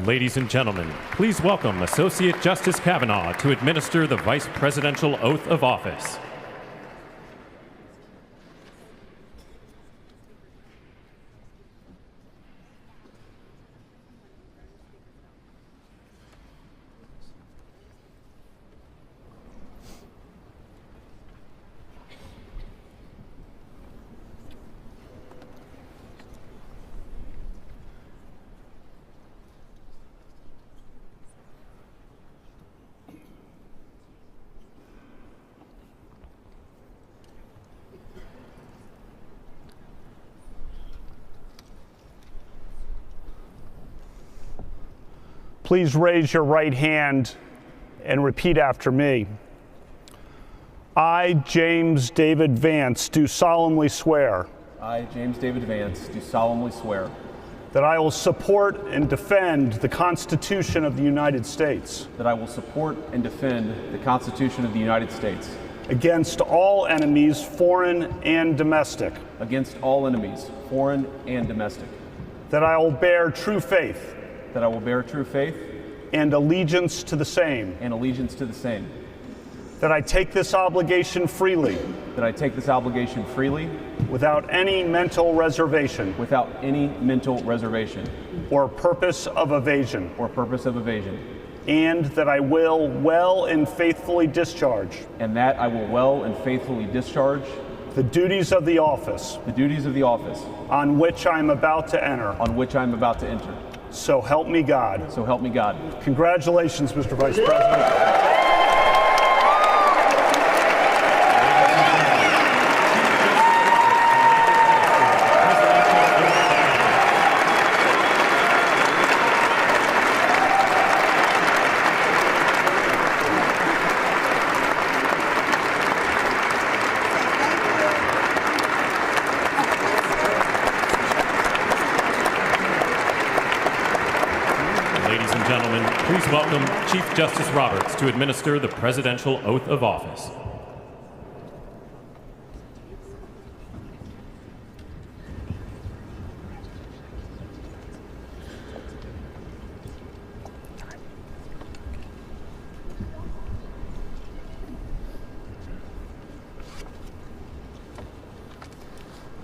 Ladies and gentlemen, please welcome Associate Justice Kavanaugh to administer the Vice Presidential Oath of Office. Please raise your right hand and repeat after me. I, James David Vance, do solemnly swear. I, James David Vance, do solemnly swear that I will support and defend the Constitution of the United States that I will support and defend the Constitution of the United States against all enemies, foreign and domestic, against all enemies, foreign and domestic, that I will bear true faith that I will bear true faith and allegiance to the same, that I take this obligation freely without any mental reservation or purpose of evasion, and that I will well and faithfully discharge the duties of the office on which I am about to enter. So help me God. So help me God. Congratulations, Mr. Vice President. Please welcome Chief Justice Roberts to administer the Presidential Oath of Office.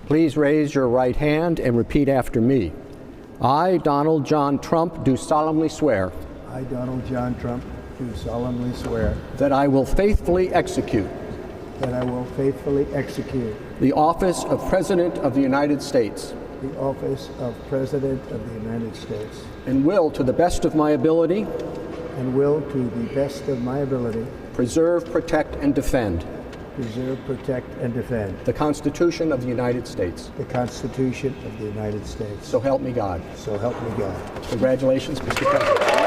Please raise your right hand and repeat after me. I, Donald John Trump, do solemnly swear. I, Donald John Trump, do solemnly swear that I will faithfully execute the office of President of the United States and will, to the best of my ability, preserve, protect, and defend the Constitution of the United States. So help me God. Congratulations, Mr. President.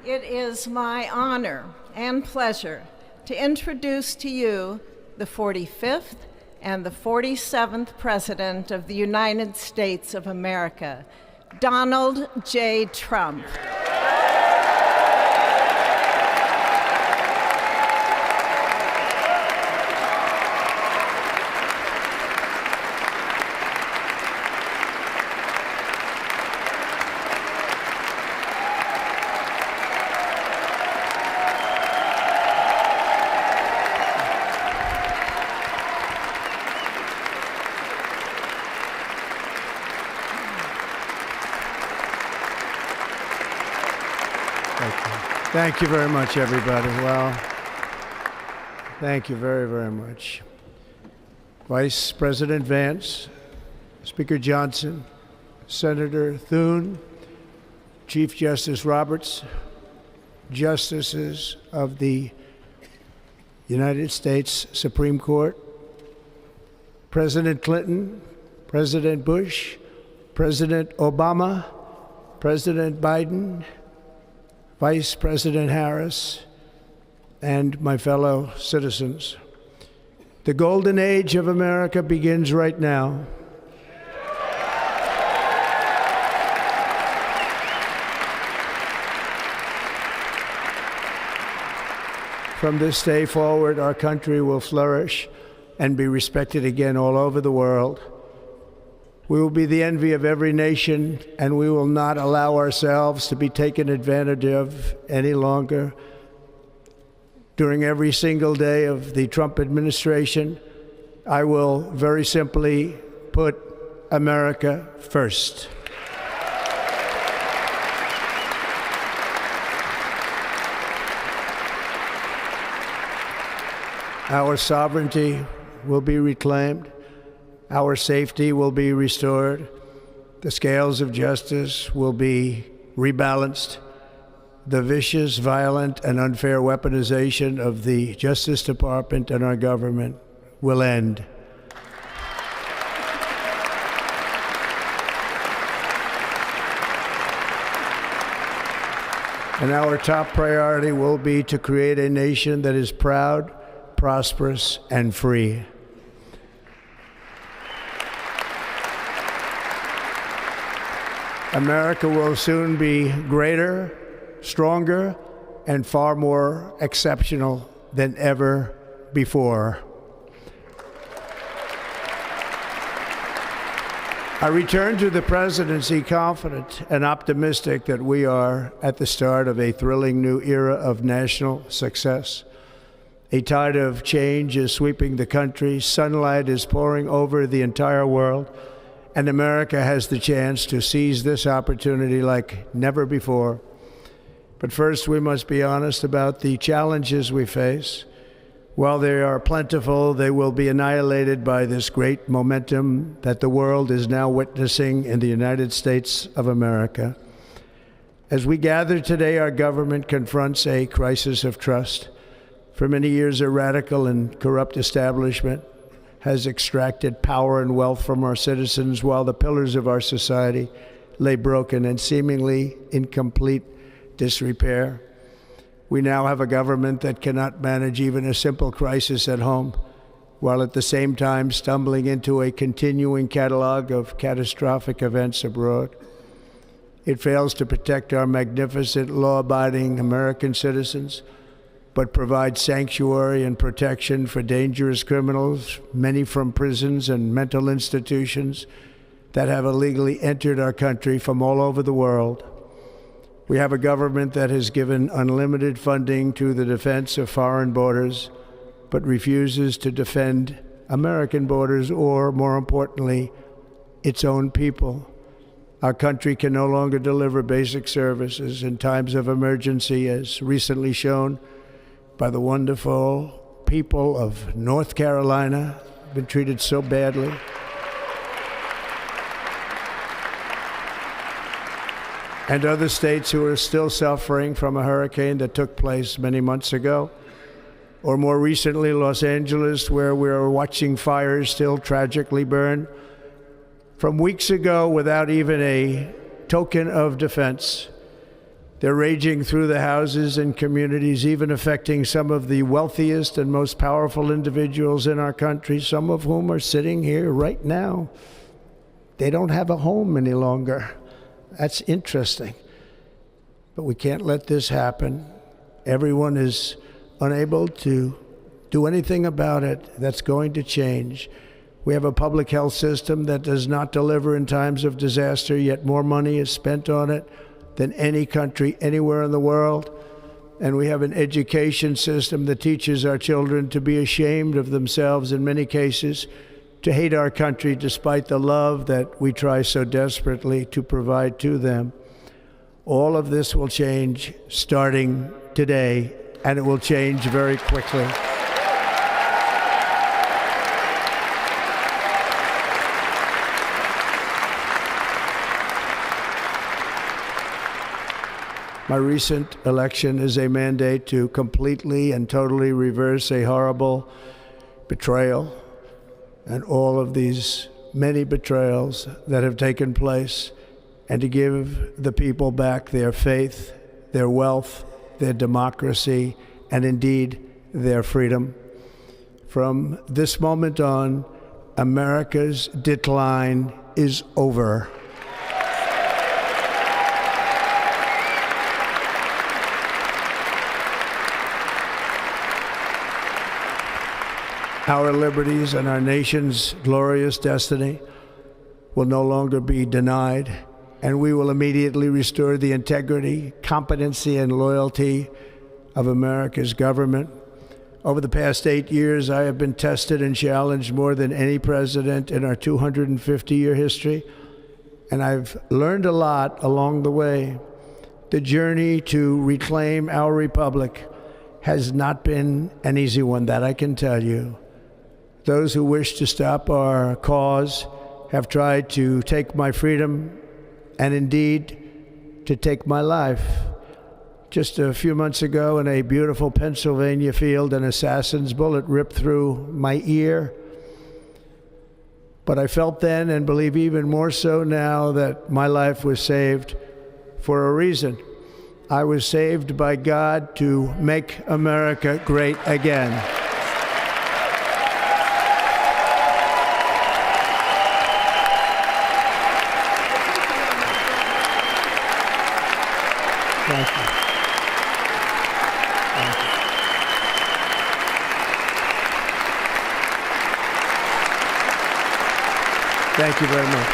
It is my honor and pleasure to introduce to you the 45th and the 47th President of the United States of America, Donald J. Trump. Thank you very much, everybody. Well, thank you very, very much. Vice President Vance, Speaker Johnson, Senator Thune, Chief Justice Roberts, Justices of the United States Supreme Court, President Clinton, President Bush, President Obama, President Biden, Vice President Harris, and my fellow citizens. The golden age of America begins right now. From this day forward, our country will flourish and be respected again all over the world. We will be the envy of every nation, and we will not allow ourselves to be taken advantage of any longer. During every single day of the Trump administration, I will very simply put America first. Our sovereignty will be reclaimed. Our safety will be restored. The scales of justice will be rebalanced. The vicious, violent, and unfair weaponization of the Justice Department and our government will end. And our top priority will be to create a nation that is proud, prosperous, and free. America will soon be greater, stronger, and far more exceptional than ever before. I return to the presidency confident and optimistic that we are at the start of a thrilling new era of national success. A tide of change is sweeping the country, sunlight is pouring over the entire world, and America has the chance to seize this opportunity like never before. But first, we must be honest about the challenges we face. While they are plentiful, they will be annihilated by this great momentum that the world is now witnessing in the United States of America. As we gather today, our government confronts a crisis of trust. For many years, a radical and corrupt establishment has extracted power and wealth from our citizens while the pillars of our society lay broken and seemingly in complete disrepair. We now have a government that cannot manage even a simple crisis at home, while at the same time stumbling into a continuing catalog of catastrophic events abroad. It fails to protect our magnificent, law-abiding American citizens, but provides sanctuary and protection for dangerous criminals, many from prisons and mental institutions that have illegally entered our country from all over the world. We have a government that has given unlimited funding to the defense of foreign borders, but refuses to defend American borders or, more importantly, its own people. Our country can no longer deliver basic services in times of emergency, as recently shown by the wonderful people of North Carolina, been treated so badly. And other states who are still suffering from a hurricane that took place many months ago. Or more recently, Los Angeles, where we are watching fires still tragically burn. From weeks ago, without even a token of defense, They're raging through the houses and communities, even affecting some of the wealthiest and most powerful individuals in our country, some of whom are sitting here right now. They don't have a home any longer. That's interesting. But we can't let this happen. Everyone is unable to do anything about it. That's going to change. We have a public health system that does not deliver in times of disaster, yet more money is spent on it than any country anywhere in the world. And we have an education system that teaches our children to be ashamed of themselves in many cases, to hate our country despite the love that we try so desperately to provide to them. All of this will change starting today, and it will change very quickly. My recent election is a mandate to completely and totally reverse a horrible betrayal and all of these many betrayals that have taken place, and to give the people back their faith, their wealth, their democracy, and indeed their freedom. From this moment on, America's decline is over. Our liberties and our nation's glorious destiny will no longer be denied, and we will immediately restore the integrity, competency, and loyalty of America's government. Over the past 8 years, I have been tested and challenged more than any president in our 250-year history, and I've learned a lot along the way. The journey to reclaim our republic has not been an easy one, that I can tell you. Those who wish to stop our cause have tried to take my freedom and indeed to take my life. Just a few months ago in a beautiful Pennsylvania field, an assassin's bullet ripped through my ear. But I felt then, and believe even more so now, that my life was saved for a reason. I was saved by God to make America great again. Thank you. Thank you. Thank you very much.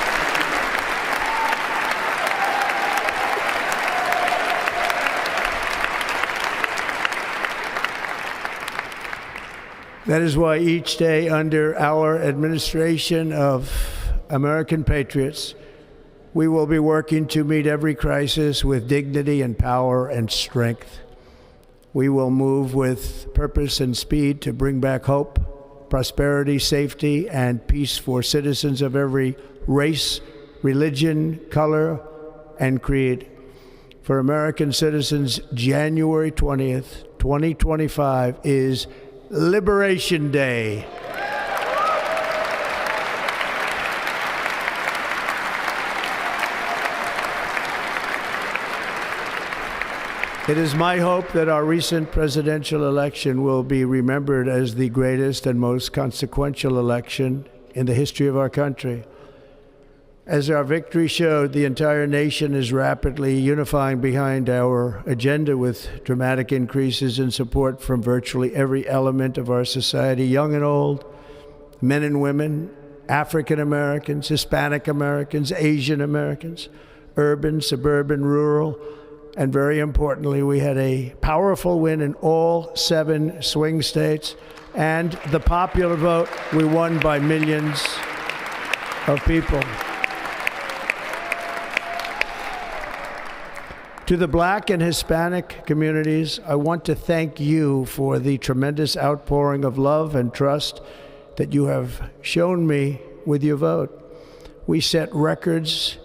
That is why each day under our administration of American patriots, we will be working to meet every crisis with dignity and power and strength. We will move with purpose and speed to bring back hope, prosperity, safety, and peace for citizens of every race, religion, color, and creed. For American citizens, January 20th, 2025 is Liberation Day. It is my hope that our recent presidential election will be remembered as the greatest and most consequential election in the history of our country. As our victory showed, the entire nation is rapidly unifying behind our agenda with dramatic increases in support from virtually every element of our society, young and old, men and women, African Americans, Hispanic Americans, Asian Americans, urban, suburban, rural. And very importantly, we had a powerful win in all 7 swing states. And the popular vote, we won by millions of people. To the Black and Hispanic communities, I want to thank you for the tremendous outpouring of love and trust that you have shown me with your vote. We set records,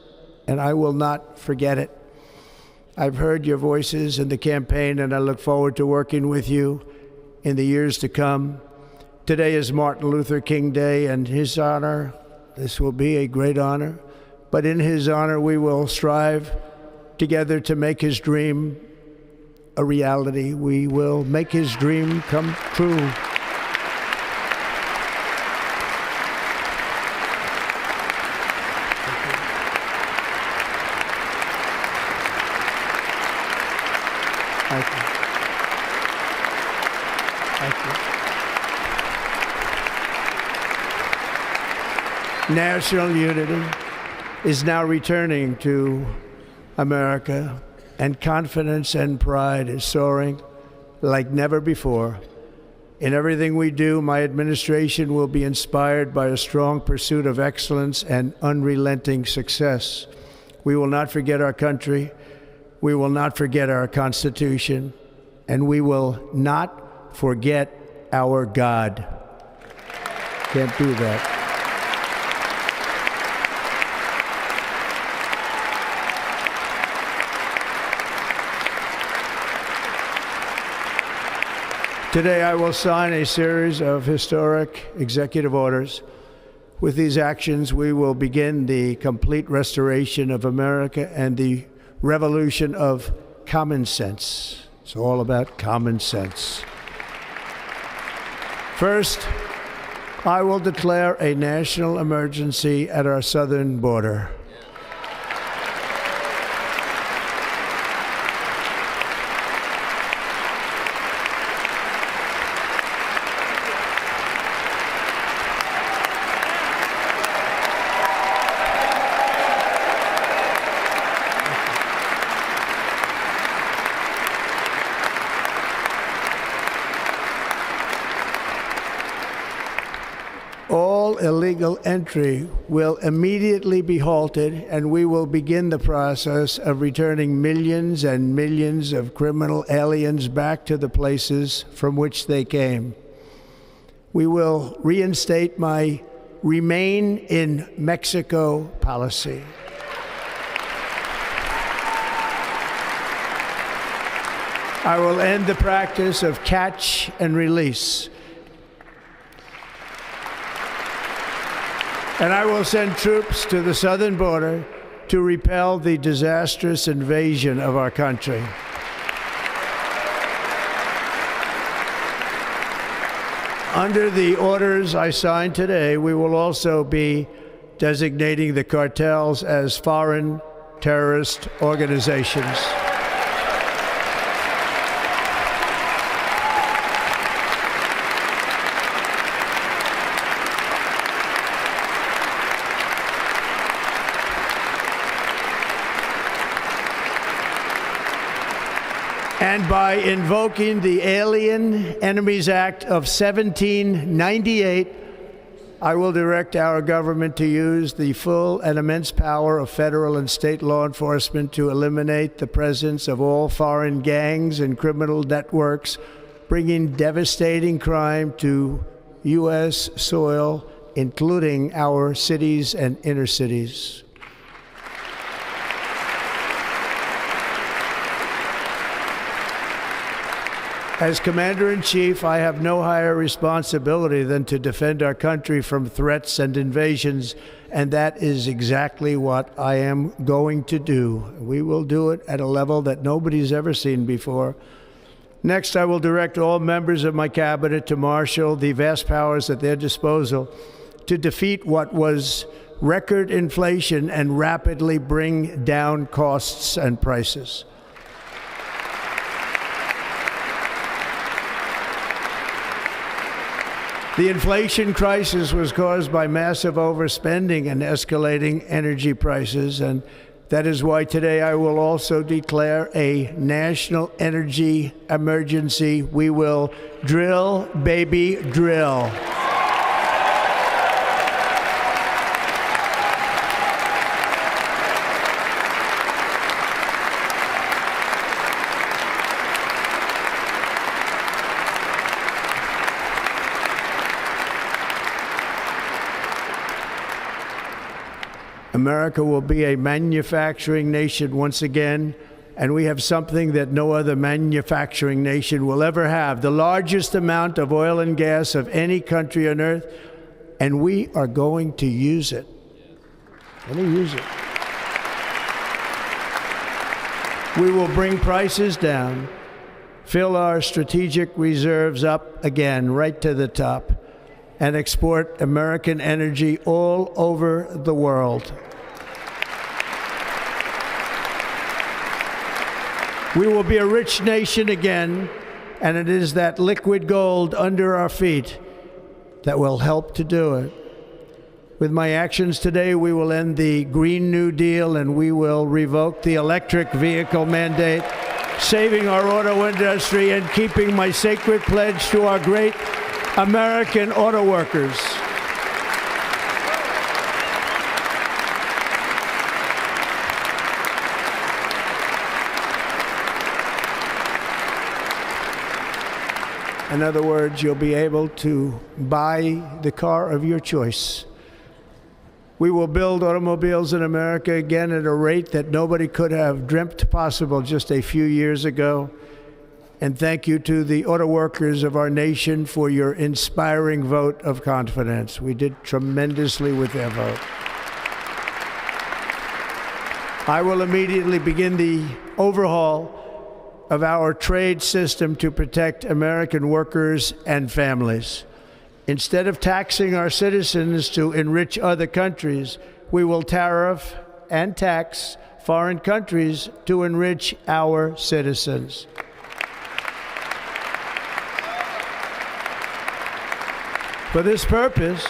and I will not forget it. I've heard your voices in the campaign, and I look forward to working with you in the years to come. Today is Martin Luther King Day, and his honor, this will be a great honor, but in his honor we will strive together to make his dream a reality. We will make his dream come true. Thank you. Thank you. National unity is now returning to America, and confidence and pride is soaring like never before. In everything we do, my administration will be inspired by a strong pursuit of excellence and unrelenting success. We will not forget our country. We will not forget our Constitution, and we will not forget our God. Can't do that. Today, I will sign a series of historic executive orders. With these actions, we will begin the complete restoration of America and the revolution of common sense. It's all about common sense. First, I will declare a national emergency at our southern border. All illegal entry will immediately be halted, and we will begin the process of returning millions and millions of criminal aliens back to the places from which they came. We will reinstate my Remain in Mexico policy. I will end the practice of catch and release. And I will send troops to the southern border to repel the disastrous invasion of our country. Under the orders I signed today, we will also be designating the cartels as foreign terrorist organizations. And by invoking the Alien Enemies Act of 1798, I will direct our government to use the full and immense power of federal and state law enforcement to eliminate the presence of all foreign gangs and criminal networks, bringing devastating crime to U.S. soil, including our cities and inner cities. As Commander-in-Chief, I have no higher responsibility than to defend our country from threats and invasions, and that is exactly what I am going to do. We will do it at a level that nobody's ever seen before. Next, I will direct all members of my cabinet to marshal the vast powers at their disposal to defeat what was record inflation and rapidly bring down costs and prices. The inflation crisis was caused by massive overspending and escalating energy prices, and that is why today I will also declare a national energy emergency. We will drill, baby, drill. America will be a manufacturing nation once again, and we have something that no other manufacturing nation will ever have, the largest amount of oil and gas of any country on earth, and we are going to use it. Let me use it. We will bring prices down, fill our strategic reserves up again, right to the top, and export American energy all over the world. We will be a rich nation again, and it is that liquid gold under our feet that will help to do it. With my actions today, we will end the Green New Deal and we will revoke the electric vehicle mandate, saving our auto industry and keeping my sacred pledge to our great American auto workers. In other words, you'll be able to buy the car of your choice. We will build automobiles in America again at a rate that nobody could have dreamt possible just a few years ago. And thank you to the auto workers of our nation for your inspiring vote of confidence. We did tremendously with their vote. I will immediately begin the overhaul of our trade system to protect American workers and families. Instead of taxing our citizens to enrich other countries, we will tariff and tax foreign countries to enrich our citizens. For this purpose,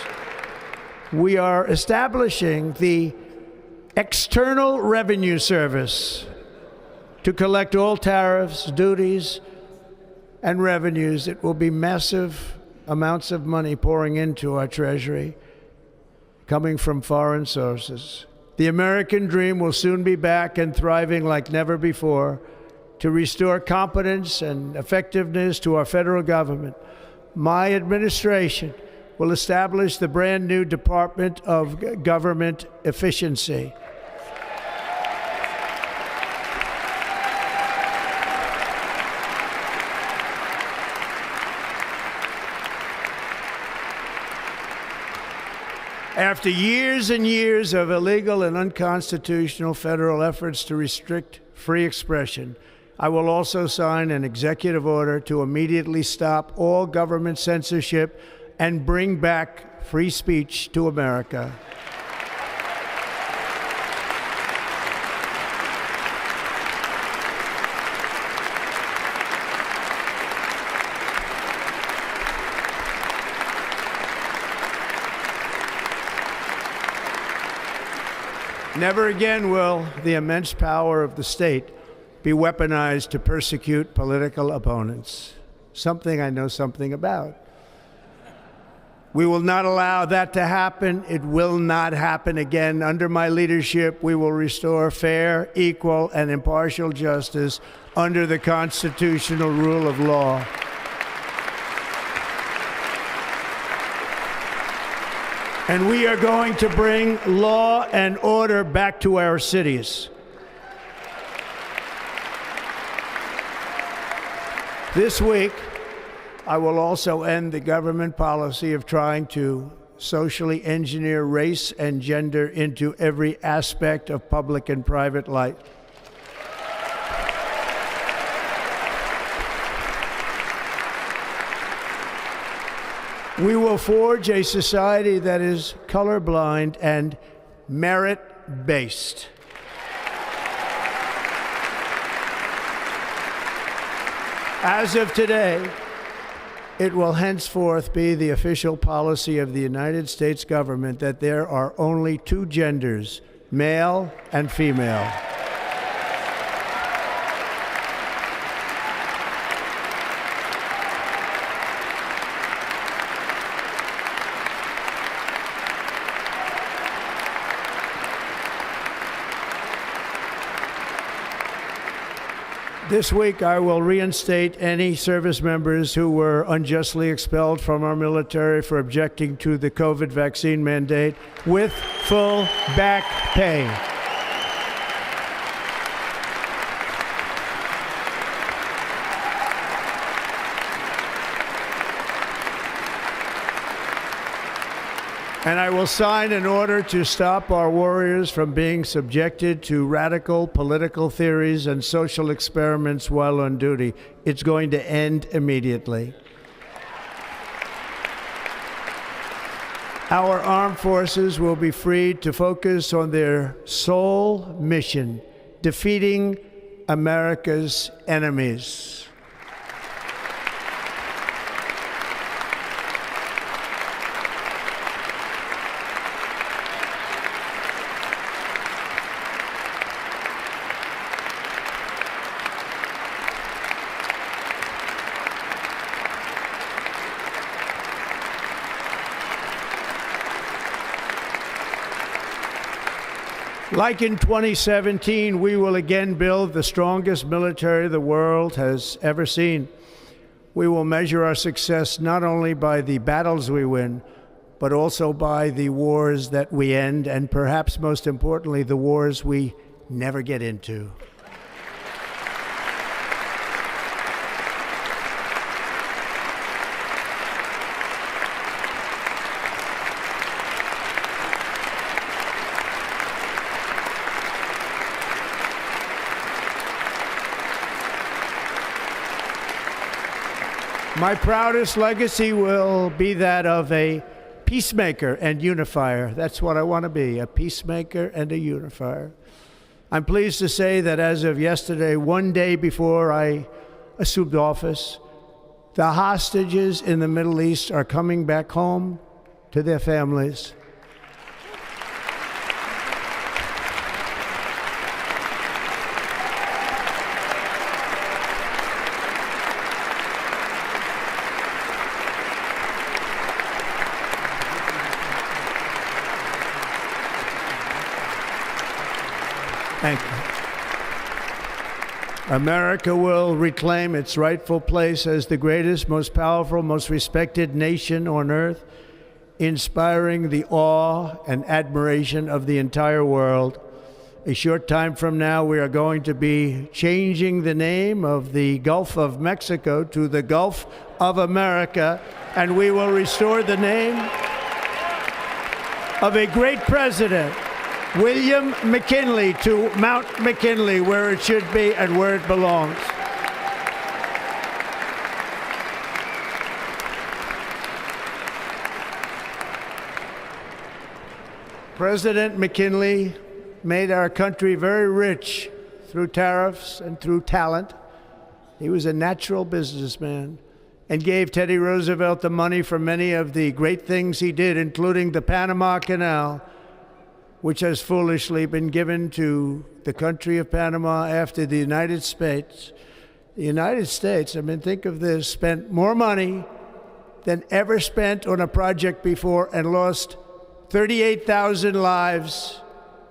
we are establishing the External Revenue Service to collect all tariffs, duties, and revenues. It will be massive amounts of money pouring into our treasury, coming from foreign sources. The American dream will soon be back and thriving like never before to restore competence and effectiveness to our federal government. My administration will establish the brand new Department of Government Efficiency. After years and years of illegal and unconstitutional federal efforts to restrict free expression, I will also sign an executive order to immediately stop all government censorship and bring back free speech to America. Never again will the immense power of the state be weaponized to persecute political opponents, something I know something about. We will not allow that to happen. It will not happen again. Under my leadership, we will restore fair, equal, and impartial justice under the constitutional rule of law. And we are going to bring law and order back to our cities. This week, I will also end the government policy of trying to socially engineer race and gender into every aspect of public and private life. We will forge a society that is colorblind and merit-based. As of today, it will henceforth be the official policy of the United States government that there are only two genders, male and female. This week, I will reinstate any service members who were unjustly expelled from our military for objecting to the COVID vaccine mandate with full back pay. And I will sign an order to stop our warriors from being subjected to radical political theories and social experiments while on duty. It's going to end immediately. Our armed forces will be freed to focus on their sole mission, defeating America's enemies. Like in 2017, we will again build the strongest military the world has ever seen. We will measure our success not only by the battles we win, but also by the wars that we end, and perhaps most importantly, the wars we never get into. My proudest legacy will be that of a peacemaker and unifier. That's what I want to be, a peacemaker and a unifier. I'm pleased to say that as of yesterday, one day before I assumed office, the hostages in the Middle East are coming back home to their families. Thank you. America will reclaim its rightful place as the greatest, most powerful, most respected nation on earth, inspiring the awe and admiration of the entire world. A short time from now, we are going to be changing the name of the Gulf of Mexico to the Gulf of America, and we will restore the name of a great president, William McKinley, to Mount McKinley, where it should be and where it belongs. President McKinley made our country very rich through tariffs and through talent. He was a natural businessman and gave Teddy Roosevelt the money for many of the great things he did, including the Panama Canal, which has foolishly been given to the country of Panama after the United States. The United States, I mean, think of this, spent more money than ever spent on a project before and lost 38,000 lives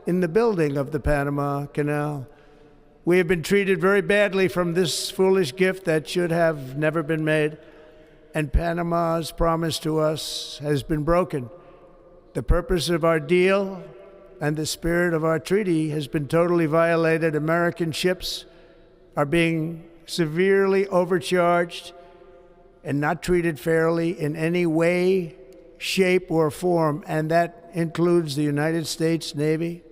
in the building of the Panama Canal. We have been treated very badly from this foolish gift that should have never been made, and Panama's promise to us has been broken. The purpose of our deal and the spirit of our treaty has been totally violated. American ships are being severely overcharged and not treated fairly in any way, shape, or form, and that includes the United States Navy.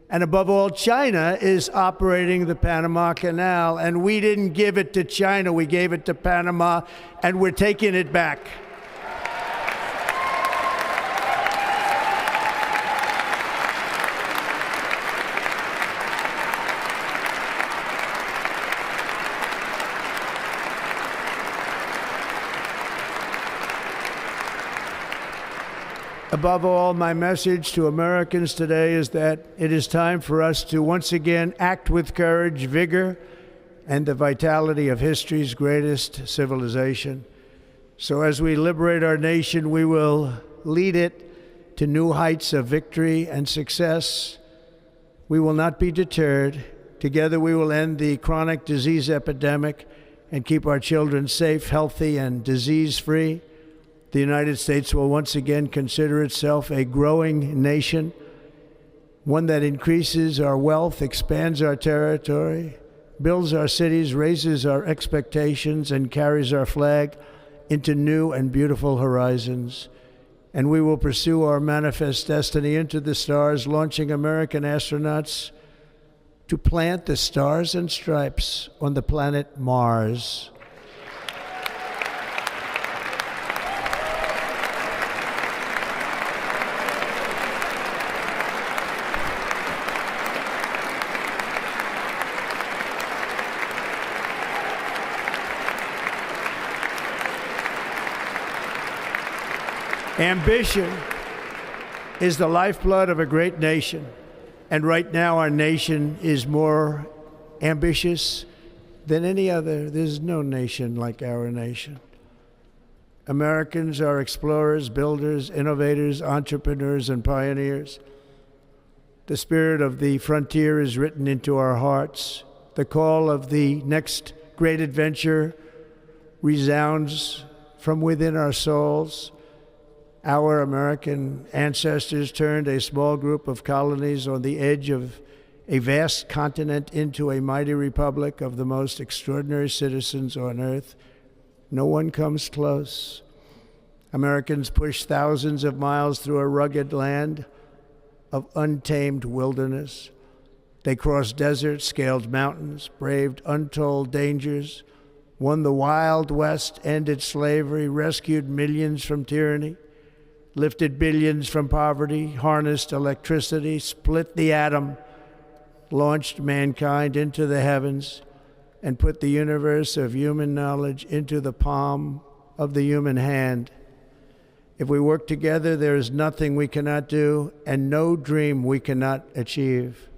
And above all, China is operating the Panama Canal, and we didn't give it to China, we gave it to Panama, and we're taking it back. Above all, my message to Americans today is that it is time for us to once again act with courage, vigor, and the vitality of history's greatest civilization. So as we liberate our nation, we will lead it to new heights of victory and success. We will not be deterred. Together we will end the chronic disease epidemic and keep our children safe, healthy, and disease-free. The United States will once again consider itself a growing nation, one that increases our wealth, expands our territory, builds our cities, raises our expectations, and carries our flag into new and beautiful horizons. and we will pursue our manifest destiny into the stars, launching American astronauts to plant the stars and stripes on the planet Mars. Ambition is the lifeblood of a great nation, and right now our nation is more ambitious than any other. There's no nation like our nation. Americans are explorers, builders, innovators, entrepreneurs, and pioneers. The spirit of the frontier is written into our hearts. The call of the next great adventure resounds from within our souls. Our American ancestors turned a small group of colonies on the edge of a vast continent into a mighty republic of the most extraordinary citizens on earth. No one comes close. Americans pushed thousands of miles through a rugged land of untamed wilderness. They crossed deserts, scaled mountains, braved untold dangers, won the Wild West, ended slavery, rescued millions from tyranny, lifted billions from poverty, harnessed electricity, split the atom, launched mankind into the heavens, and put the universe of human knowledge into the palm of the human hand. If we work together, there is nothing we cannot do and no dream we cannot achieve.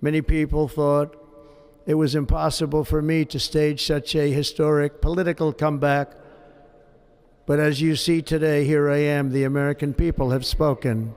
Many people thought it was impossible for me to stage such a historic political comeback. But as you see today, here I am. The American people have spoken.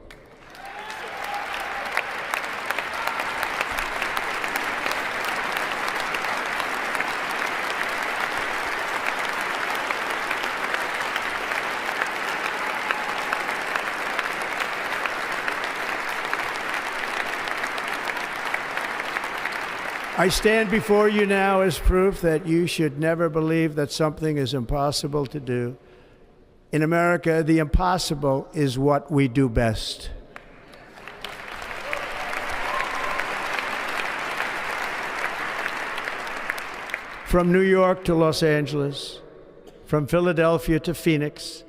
I stand before you now as proof that you should never believe that something is impossible to do. In America, the impossible is what we do best. From New York to Los Angeles, from Philadelphia to Phoenix,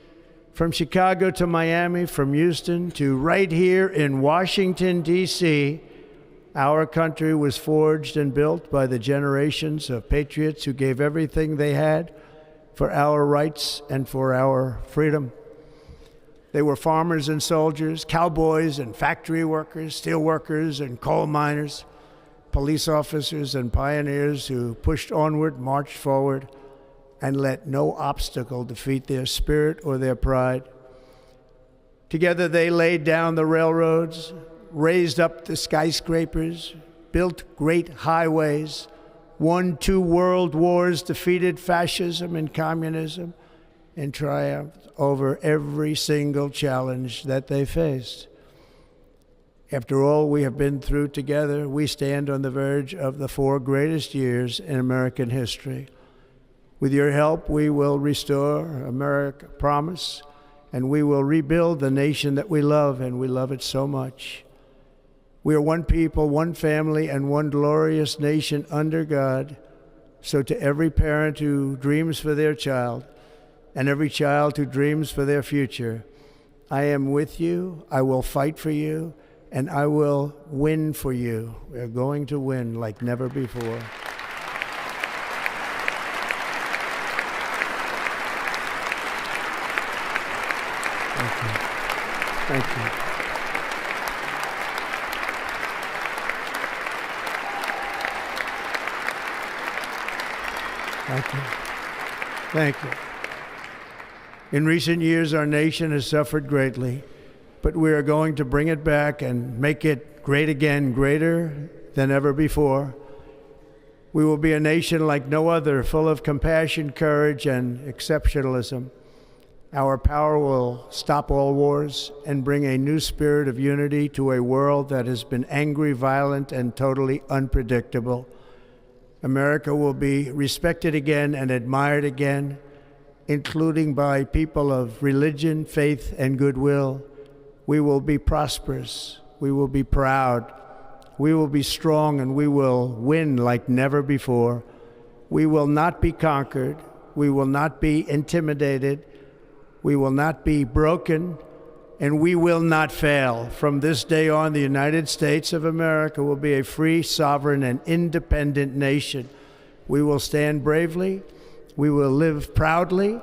from Chicago to Miami, from Houston to right here in Washington, D.C., our country was forged and built by the generations of patriots who gave everything they had for our rights and for our freedom. They were farmers and soldiers, cowboys and factory workers, steel workers and coal miners, police officers and pioneers who pushed onward, marched forward, and let no obstacle defeat their spirit or their pride. Together they laid down the railroads, raised up the skyscrapers, built great highways, won 2 world wars, defeated fascism and communism, and triumphed over every single challenge that they faced. After all we have been through together, we stand on the verge of the 4 greatest years in American history. With your help, we will restore America, promise, and we will rebuild the nation that we love, and we love it so much. We are one people, one family, and one glorious nation under God. So to every parent who dreams for their child, and every child who dreams for their future, I am with you, I will fight for you, and I will win for you. We are going to win like never before. Thank you. Thank you. Thank you. Thank you. In recent years, our nation has suffered greatly, but we are going to bring it back and make it great again, greater than ever before. We will be a nation like no other, full of compassion, courage, and exceptionalism. Our power will stop all wars and bring a new spirit of unity to a world that has been angry, violent, and totally unpredictable. America will be respected again and admired again, including by people of religion, faith, and goodwill, we will be prosperous, we will be proud, we will be strong, and we will win like never before. We will not be conquered, we will not be intimidated, we will not be broken, and we will not fail. From this day on, the United States of America will be a free, sovereign, and independent nation. We will stand bravely, we will live proudly,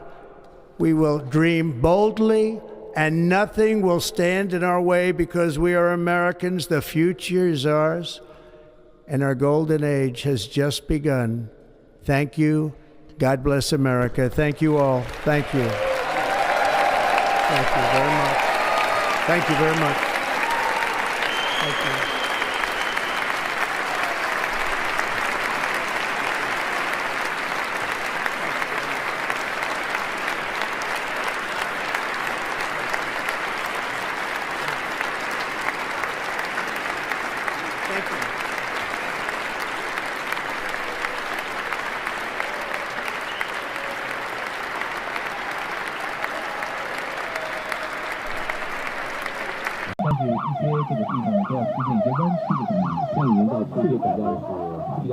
we will dream boldly, and nothing will stand in our way because we are Americans. The future is ours, and our golden age has just begun. Thank you. God bless America. Thank you all. Thank you. Thank you very much. Thank you very much. Thank you.但是一些这个地方都要出现一些弯曲的东西，像您的这个感到是比较。